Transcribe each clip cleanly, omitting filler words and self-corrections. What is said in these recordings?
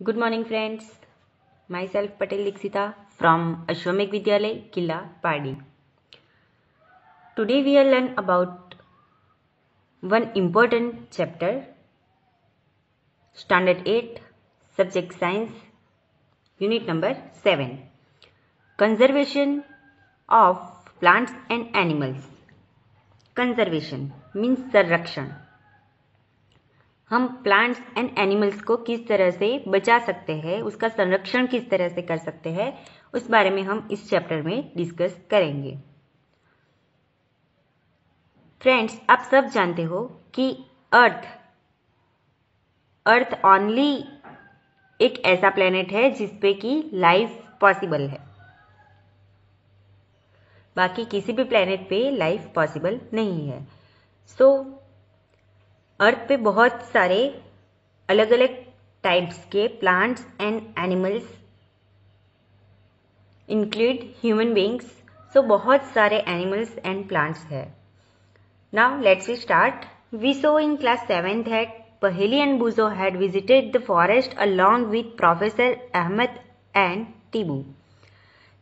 Good morning, friends. Myself Patel Dixita from Ashwamekh Vidyalay, Killa, Padi. Today we will learn about one important chapter, Standard 8, Subject Science, Unit number 7, Conservation of Plants and Animals. Conservation means संरक्षण. हम plants and animals को किस तरह से बचा सकते हैं, उसका संरक्षण किस तरह से कर सकते हैं, उस बारे में हम इस चैप्टर में डिस्कस करेंगे. फ्रेंड्स, आप सब जानते हो कि अर्थ ओनली एक ऐसा प्लेनेट है जिसपे कि लाइफ पॉसिबल है. बाकी किसी भी प्लेनेट पे लाइफ पॉसिबल नहीं है. अर्थ पे बहुत सारे अलग अलग टाइप्स के plants and animals include human beings. बहुत सारे एनिमल्स एंड प्लांट्स है. Now let's we start. We saw in class 7 that Paheli and Buzo had visited the forest along with Professor Ahmed and Tibu.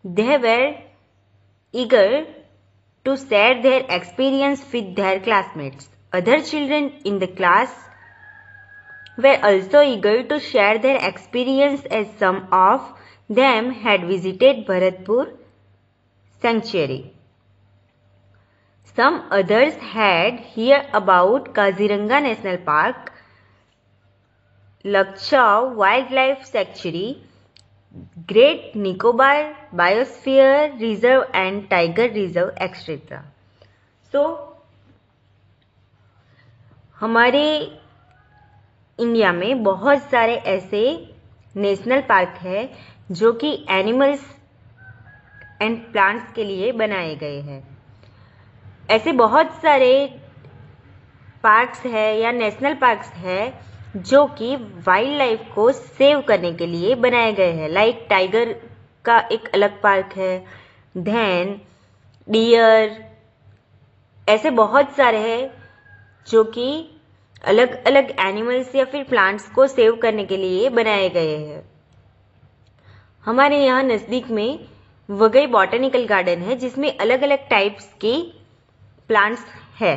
They were eager to share their experience with their classmates. Other children in the class were also eager to share their experience as some of them had visited Bharatpur Sanctuary. Some others had heard about Kaziranga National Park, Lakshau Wildlife Sanctuary, Great Nicobar Biosphere Reserve and Tiger Reserve, etc. हमारे India में बहुत सारे ऐसे national park है जो कि animals and plants के लिए बनाए गए हैं. ऐसे बहुत सारे पार्क्स है या नेशनल पार्क्स है जो कि वाइल्ड लाइफ को सेव करने के लिए बनाए गए हैं. लाइक टाइगर का एक अलग पार्क है, देन डियर, ऐसे बहुत सारे हैं जो कि अलग अलग एनिमल्स या फिर प्लांट्स को सेव करने के लिए बनाए गए हैं. हमारे यहाँ नज़दीक में वगई बॉटनिकल गार्डन है जिसमें अलग अलग टाइप्स के प्लांट्स है.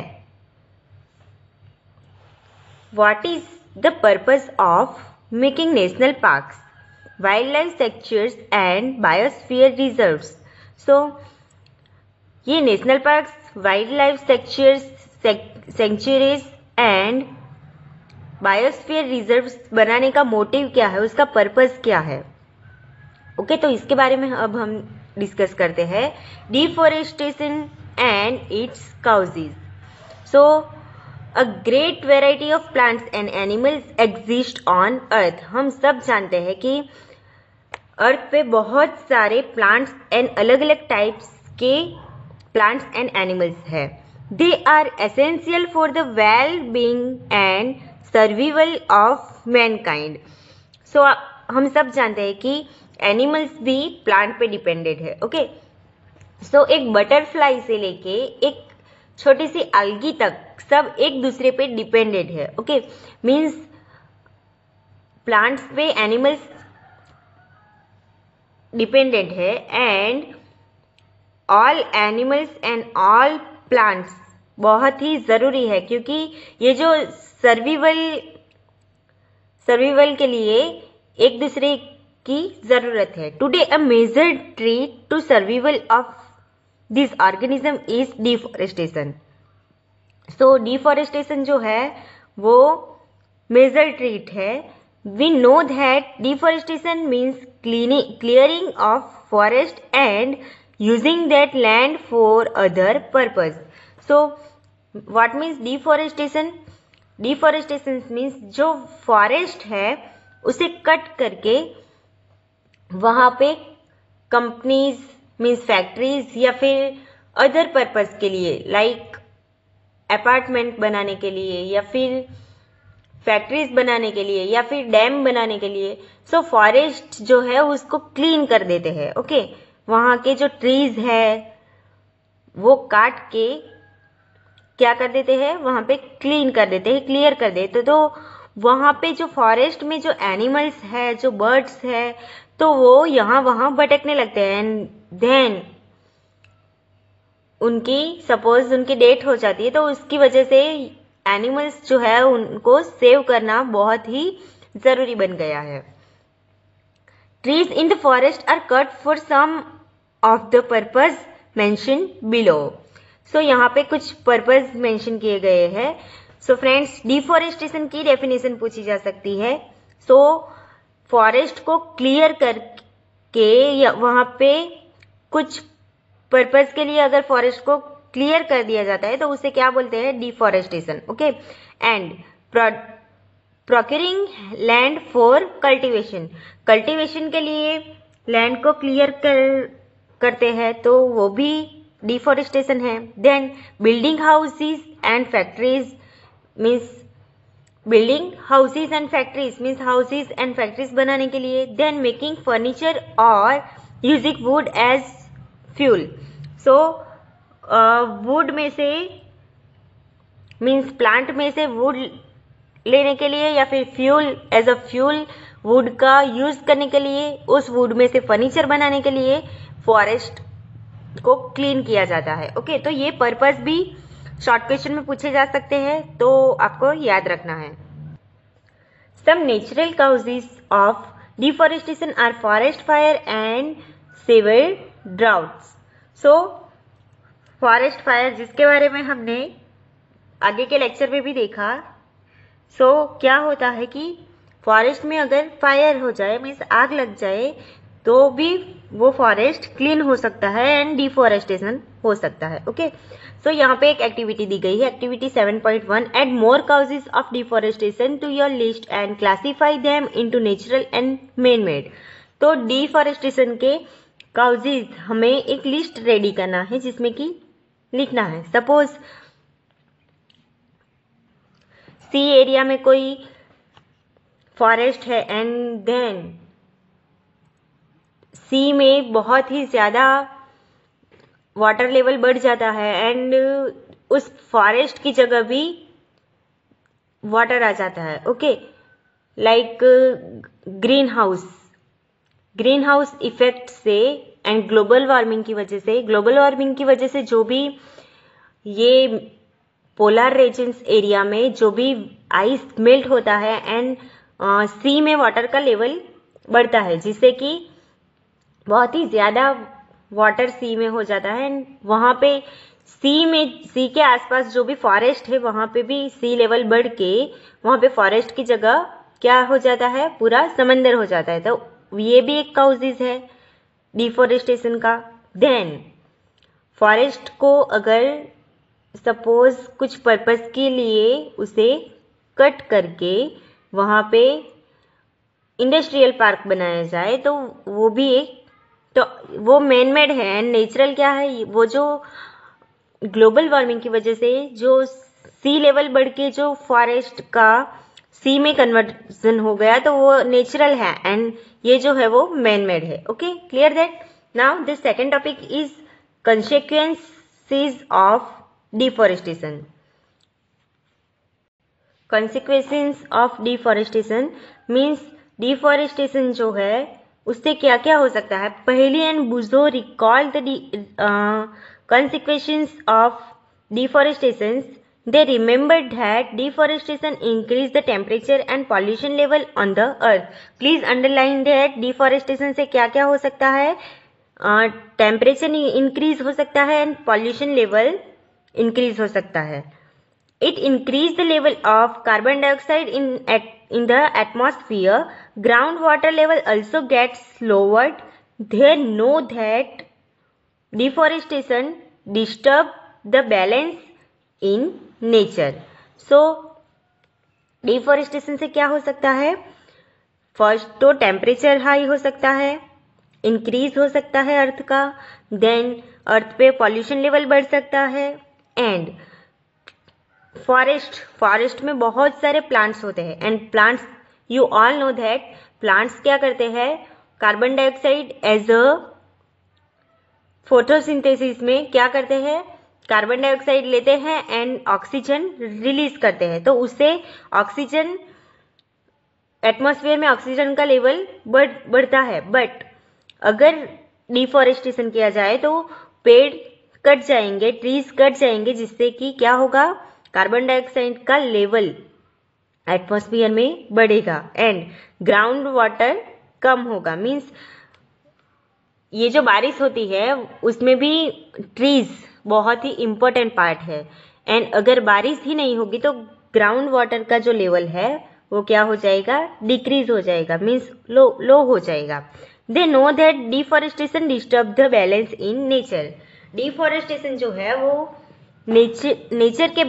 What is the purpose of making national parks, wildlife sanctuaries and biosphere reserves? ये national parks, wild life sanctuaries and biosphere reserves बनाने का मोटिव क्या है, उसका पर्पस क्या है. ओके, तो इसके बारे में अब हम डिस्कस करते हैं. Deforestation and it's causes. A great variety of plants and animals exist on earth. हम सब जानते हैं कि अर्थ पे बहुत सारे प्लांट्स एंड अलग अलग टाइप्स के प्लांट्स एंड एनिमल्स है. They are essential for the well-being and survival of mankind. हम सब जानते हैं कि एनिमल्स भी प्लांट पे डिपेंडेड है. ओके, एक बटरफ्लाई से लेके एक छोटी सी algae तक सब एक दूसरे पे डिपेंडेड है. ओके, मीन्स प्लांट्स पे एनिमल्स डिपेंडेड है and all animals and all plants बहुत ही ज़रूरी है क्योंकि ये जो सर्विवल के लिए एक दूसरे की ज़रूरत है. Today a major threat to survival of this organism is deforestation. Deforestation जो है वो मेजर थ्रेट है. We know that deforestation means clearing of forest and using that land for other purpose. What means deforestation? Deforestation means जो forest है उसे cut करके वहाँ पे कंपनीज मीन्स फैक्ट्रीज या फिर अदर पर्पज के लिए लाइक अपार्टमेंट बनाने के लिए या फिर फैक्ट्रीज बनाने के लिए या फिर डैम बनाने के लिए फॉरेस्ट जो है उसको क्लीन कर देते हैं. ओके, वहाँ के जो ट्रीज है वो काट के क्या कर देते हैं, वहाँ पे क्लीन कर देते हैं, क्लियर कर देते. तो वहाँ पे जो फॉरेस्ट में जो एनिमल्स है, जो बर्ड्स है, तो वो यहाँ वहाँ भटकने लगते हैं एंड देन सपोज उनकी डेथ हो जाती है, तो उसकी वजह से एनिमल्स जो है उनको सेव करना बहुत ही जरूरी बन गया है। Trees in the forest are cut for some of the purpose mention below. So यहाँ पे कुछ पर्पज मेंशन किए गए हैं। सो फ्रेंड्स, डिफॉरेस्टेशन की डेफिनेशन पूछी जा सकती है। सो फॉरेस्ट को क्लियर करके या वहाँ पे कुछ पर्पज के लिए अगर फॉरेस्ट को क्लियर कर दिया जाता है तो उसे क्या बोलते हैं? Deforestation. Okay. And procuring land for cultivation, cultivation के लिए लैंड को क्लियर करते हैं तो वो भी डिफॉरेस्टेशन है। Then building houses and factories means building houses and factories means houses and factories बनाने के लिए। देन मेकिंग फर्नीचर और using wood as fuel. So wood में से मीन्स प्लांट में से वुड लेने के लिए या फिर fuel as a fuel wood का यूज करने के लिए, उस वुड में से फर्नीचर बनाने के लिए फॉरेस्ट को क्लीन किया जाता है। ओके, तो ये पर्पस भी शॉर्ट क्वेश्चन में पूछे जा सकते हैं, तो आपको याद रखना है। Some natural causes of deforestation are forest fire and severe droughts. So forest fire जिसके बारे में हमने आगे के लेक्चर में भी देखा। सो क्या होता है कि फॉरेस्ट में अगर फायर हो जाए मीन्स आग लग जाए तो भी वो फॉरेस्ट क्लीन हो सकता है एंड डिफॉरेस्टेशन हो सकता है। ओके, सो यहाँ पे एक एक्टिविटी दी गई है, activity 7.1, add more causes of deforestation to your list and classify them into natural and man made. तो डिफॉरेस्टेशन के काउजेस हमें एक लिस्ट रेडी करना है जिसमें कि लिखना है। सपोज सी एरिया में कोई फॉरेस्ट है एंड देन सी में बहुत ही ज्यादा वाटर लेवल बढ़ जाता है एंड उस फॉरेस्ट की जगह भी वाटर आ जाता है। Okay, like green house effect से एंड ग्लोबल वार्मिंग की वजह से जो भी ये पोलर रीजन्स एरिया में जो भी आइस मेल्ट होता है एंड सी में वाटर का लेवल बढ़ता है, जिससे कि बहुत ही ज्यादा वाटर सी में हो जाता है एंड वहां पे सी के आसपास जो भी फॉरेस्ट है वहां पे भी सी लेवल बढ़ के वहां पे फॉरेस्ट की जगह क्या हो जाता है? पूरा समंदर हो जाता है। तो ये भी एक काउजेज है डिफॉरेस्टेशन का। देन फॉरेस्ट को अगर सपोज कुछ पर्पस के लिए उसे कट करके वहां पे इंडस्ट्रियल पार्क बनाया जाए तो वो भी एक, तो वो मैन मेड है एंड नेचुरल क्या है? वो जो ग्लोबल वार्मिंग की वजह से जो सी लेवल बढ़ के जो फॉरेस्ट का सी में कन्वर्जन हो गया तो वो नेचुरल है एंड ये जो है वो मैन मेड है। Okay, clear that. Now this second topic is consequences of deforestation. Consequences of deforestation means deforestation जो है उससे क्या क्या हो सकता है? पहली एंड बुजो recall the consequences of deforestation. They remembered that deforestation increased the temperature and pollution level on the earth. Please underline that deforestation से क्या क्या हो सकता है? टेम्परेचर इंक्रीज हो सकता है एंड पॉल्यूशन लेवल इंक्रीज हो सकता है। It increase the level of carbon dioxide in the atmosphere. Ground water level also gets lowered. They know that deforestation disturb the balance in nature. So deforestation से क्या हो सकता है? First तो temperature high हो सकता है, इंक्रीज हो सकता है अर्थ का, देन अर्थ पे पॉल्यूशन लेवल बढ़ सकता है एंड फॉरेस्ट में बहुत सारे प्लांट्स होते हैं and plants you all know that plants क्या करते हैं? Carbon dioxide as a photosynthesis में क्या करते हैं? कार्बन डाइऑक्साइड लेते हैं एंड ऑक्सीजन रिलीज करते हैं, तो उससे ऑक्सीजन एटमॉस्फेयर में ऑक्सीजन का लेवल बढ़ता है, बट अगर डिफॉरेस्टेशन किया जाए तो पेड़ कट जाएंगे, ट्रीज कट जाएंगे, जिससे कि क्या होगा, कार्बन डाइऑक्साइड का लेवल एटमॉस्फेयर में बढ़ेगा एंड ग्राउंड वाटर कम होगा। मीन्स ये जो बारिश होती है उसमें भी ट्रीज बहुत ही इम्पोर्टेंट पार्ट है, एंड अगर बारिश ही नहीं होगी तो ग्राउंड वाटर का जो लेवल है वो क्या हो जाएगा, डिक्रीज हो जाएगा, मीन्स लो हो जाएगा। दे know that deforestation disturb the balance in nature. Deforestation जो है वो नेचर के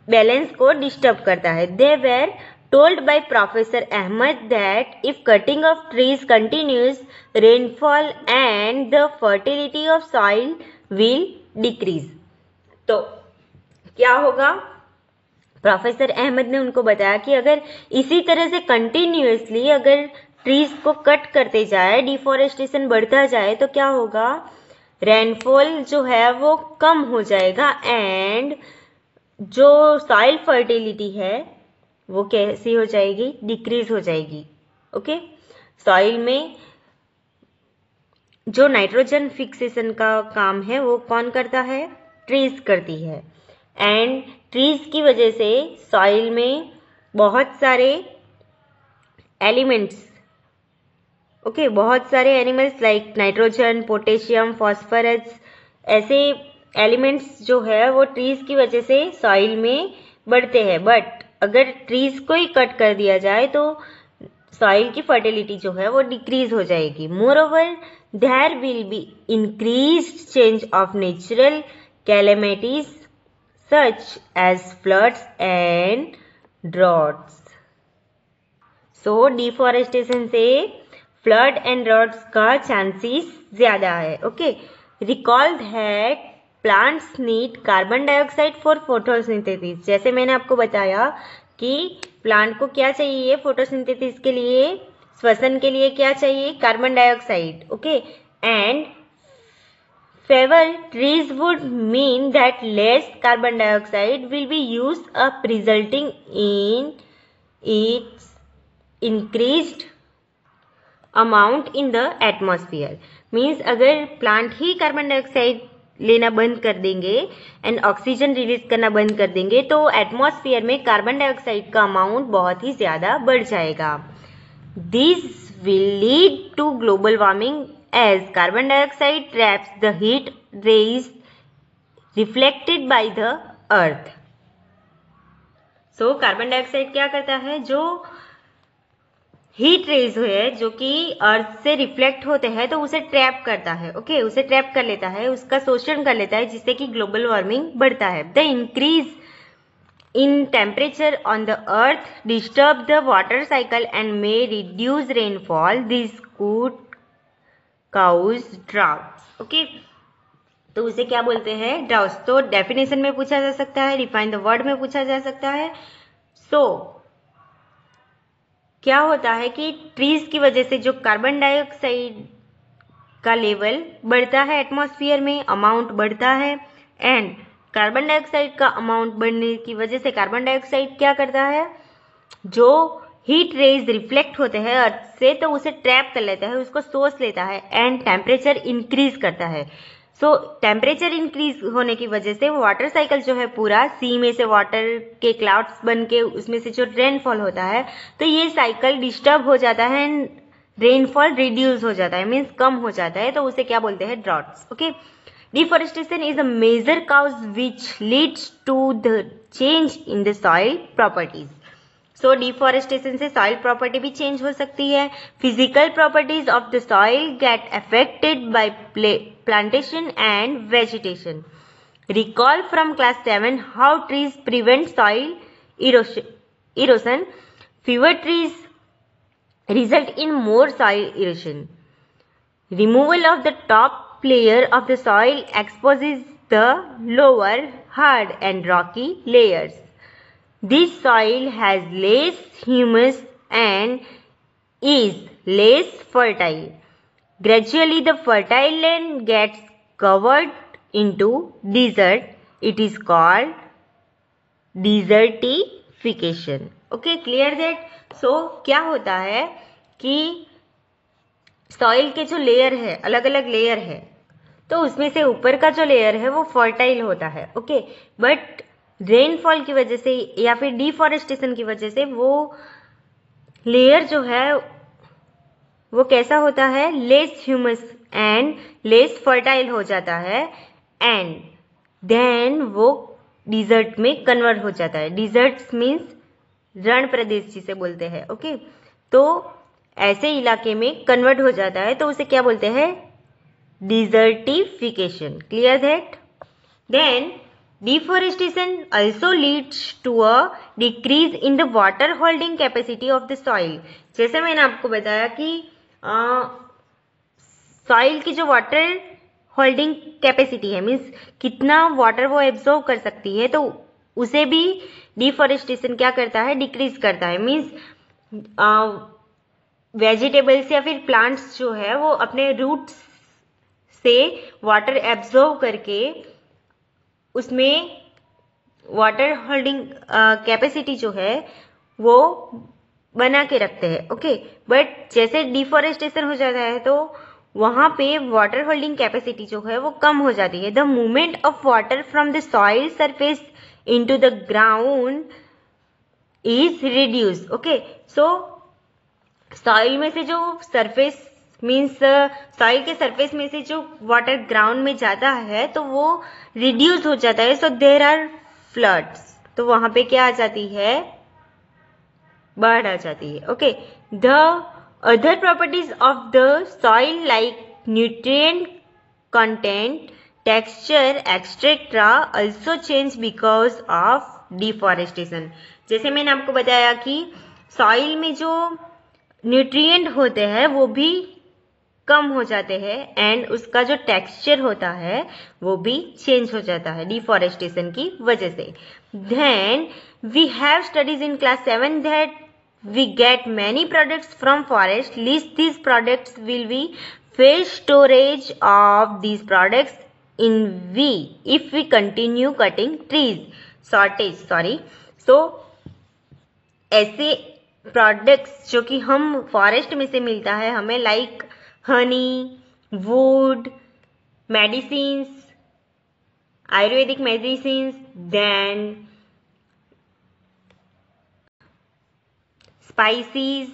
बैलेंस को डिस्टर्ब करता है। They were told by Professor Ahmed that if cutting of trees continues, rainfall and the fertility of soil will decrease। तो क्या होगा, प्रोफेसर अहमद ने उनको बताया कि अगर इसी तरह से कंटिन्यूअसली अगर ट्रीज को कट करते जाए, डिफॉरेस्टेशन बढ़ता जाए, तो क्या होगा, रेनफॉल जो है वो कम हो जाएगा एंड जो सॉइल फर्टिलिटी है वो कैसी हो जाएगी, डिक्रीज हो जाएगी। ओके, सॉइल में जो नाइट्रोजन फिक्सेशन का काम है वो कौन करता है, ट्रीज करती है, एंड ट्रीज की वजह से सॉइल में बहुत सारे एलिमेंट्स, ओके, बहुत सारे animals like nitrogen, potassium, phosphorus, ऐसे एलिमेंट्स जो है वो ट्रीज की वजह से सॉइल में बढ़ते हैं। बट अगर ट्रीज को ही कट कर दिया जाए तो सॉइल की फर्टिलिटी जो है वो डिक्रीज हो जाएगी। Moreover there will be increased change of natural calamities such as floods and droughts. So deforestation से फ्लड एंड ड्रॉट्स का चांसेस ज्यादा है। Okay, recall that plants need carbon dioxide for photosynthesis. जैसे मैंने आपको बताया कि प्लांट को क्या चाहिए फोटोसिंथेसिस के लिए, श्वसन के लिए क्या चाहिए, carbon dioxide. Okay, and favour trees would mean that less carbon dioxide will be used up resulting in its increased amount in the atmosphere. Means अगर प्लांट ही कार्बन डाइऑक्साइड लेना बंद कर देंगे एंड ऑक्सीजन रिलीज करना बंद कर देंगे तो एटमॉस्फेयर में कार्बन डाइऑक्साइड का अमाउंट बहुत ही ज्यादा बढ़ जाएगा। This will lead to global warming as carbon dioxide traps the heat rays reflected by the earth. So carbon dioxide क्या करता है, जो हीट रेज है जो कि अर्थ से रिफ्लेक्ट होते हैं तो उसे ट्रैप करता है। ओके, उसे ट्रैप कर लेता है, उसका शोषण कर लेता है, जिससे कि ग्लोबल वार्मिंग बढ़ता है। The increase in temperature on the earth disturb the water cycle and may reduce rainfall. This could cause droughts. Okay, तो उसे क्या बोलते हैं, ड्राउट्स। तो डेफिनेशन में पूछा जा सकता है, डिफाइन द वर्ड में पूछा जा सकता है। सो क्या होता है कि ट्रीज की वजह से जो कार्बन डाइऑक्साइड का लेवल बढ़ता है एटमॉस्फेयर में, अमाउंट बढ़ता है, एंड कार्बन डाइऑक्साइड का अमाउंट बढ़ने की वजह से कार्बन डाइऑक्साइड क्या करता है, जो हीट रेज रिफ्लेक्ट होते हैं अर्थ से तो उसे ट्रैप कर लेता है, उसको सोच लेता है एंड टेम्परेचर इंक्रीज करता है। सो टेम्परेचर इंक्रीज होने की वजह से वाटर साइकिल जो है पूरा, सी में से वाटर के क्लाउड्स बन के उसमें से जो रेनफॉल होता है तो ये साइकिल डिस्टर्ब हो जाता है एंड रेनफॉल रिड्यूस हो जाता है, मीन्स कम हो जाता है, तो उसे क्या बोलते हैं, droughts. Okay, deforestation is a major cause which leads to the change in the soil properties. So deforestation से सॉइल प्रॉपर्टी भी चेंज हो सकती है। Physical properties of the soil get affected by plantation and vegetation. Recall from class 7 how trees prevent soil erosion. Fewer trees result in more soil erosion. Removal of the top layer of the soil exposes the lower, hard and rocky layers. This soil has less humus and is less fertile. Gradually the fertile land gets covered into desert. It is called desertification. Desertification. Okay, clear that. So क्या होता है कि soil के जो layer है, अलग अलग layer है, तो उसमें से ऊपर का जो लेयर है वो फर्टाइल होता है। ओके, बट रेनफॉल की वजह से या फिर डिफॉरेस्टेशन की वजह से वो लेयर जो है वो कैसा होता है, less humus and less fertile हो जाता है, एंड देन वो डिजर्ट में कन्वर्ट हो जाता है। डिजर्ट्स मीन्स रण प्रदेश जिसे बोलते हैं। ओके, तो ऐसे इलाके में कन्वर्ट हो जाता है, तो उसे क्या बोलते हैं, desertification. Clear that. Then deforestation also leads to a decrease in the water holding capacity of the soil। जैसे मैंने आपको बताया कि सॉइल की जो वाटर होल्डिंग कैपेसिटी है, मीन्स कितना वाटर वो एब्जॉर्व कर सकती है, तो उसे भी डिफॉरेस्टेशन क्या करता है, डिक्रीज करता है। मीन्स वेजिटेबल्स या फिर प्लांट्स जो है वो अपने रूट्स से वाटर एब्जॉर्व करके उसमें वाटर होल्डिंग कैपेसिटी जो है वो बना के रखते हैं। ओके, बट जैसे डिफॉरेस्टेशन हो जाता है तो वहां पे वाटर होल्डिंग कैपेसिटी जो है वो कम हो जाती है। The movement of water from the soil surface into the ground is reduce. Okay, so soil में से जो सरफेस मीन्स सॉइल के सरफेस में से जो वाटर ग्राउंड में जाता है तो वो रिड्यूस हो जाता है। सो देयर आर फ्लड्स, तो वहां पे क्या आ जाती है, बाढ़ आ जाती है। Okay, the other properties of the soil like nutrient content, texture etcetera also change because of deforestation. जैसे मैंने आपको बताया कि सॉइल में जो न्यूट्रिएंट होते हैं वो भी कम हो जाते हैं, एंड उसका जो टेक्सचर होता है वो भी चेंज हो जाता है डिफॉरेस्टेशन की वजह से। Then we have studies in class 7 that we get many products from forest. List these products will be fish storage of these products in we if we continue cutting trees, shortage sorry। so ऐसे products जो कि हम forest में से मिलता है हमें, like honey, wood, medicines, ayurvedic medicines, then spices,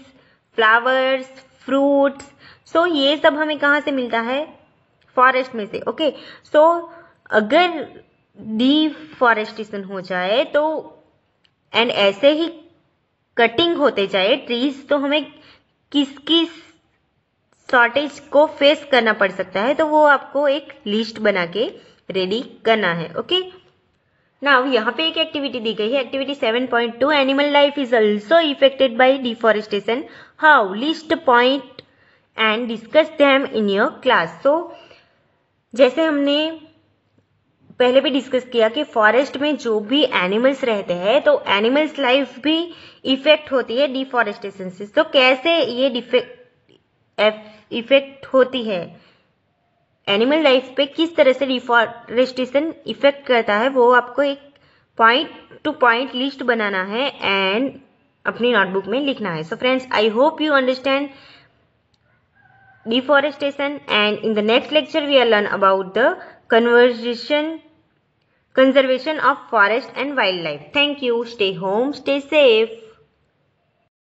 flowers, fruits, so ये सब हमें कहाँ से मिलता है, फॉरेस्ट में से। ओके, सो अगर डिफॉरेस्टेशन हो जाए तो एंड ऐसे ही कटिंग होते जाए ट्रीज, तो हमें किस किस शॉर्टेज को फेस करना पड़ सकता है, तो वो आपको एक लिस्ट बना के रेडी करना है। ओके, नाउ यहाँ पे एक एक्टिविटी दी गई है, activity 7.2, animal life is also affected by deforestation, how, list point and discuss them in your class. So जैसे हमने पहले भी डिस्कस किया कि फॉरेस्ट में जो भी एनिमल्स रहते हैं तो एनिमल्स लाइफ भी इफेक्ट होती है डिफॉरेस्टेशन से। तो कैसे ये इफेक्ट होती है, एनिमल लाइफ पे किस तरह से डिफॉरेस्टेशन इफेक्ट करता है, वो आपको एक पॉइंट टू पॉइंट लिस्ट बनाना है एंड अपनी नोटबुक में लिखना है। So friends, I hope you understand deforestation, and in the next lecture we will learn about the conservation of forest and wildlife. Thank you. Stay home, stay safe.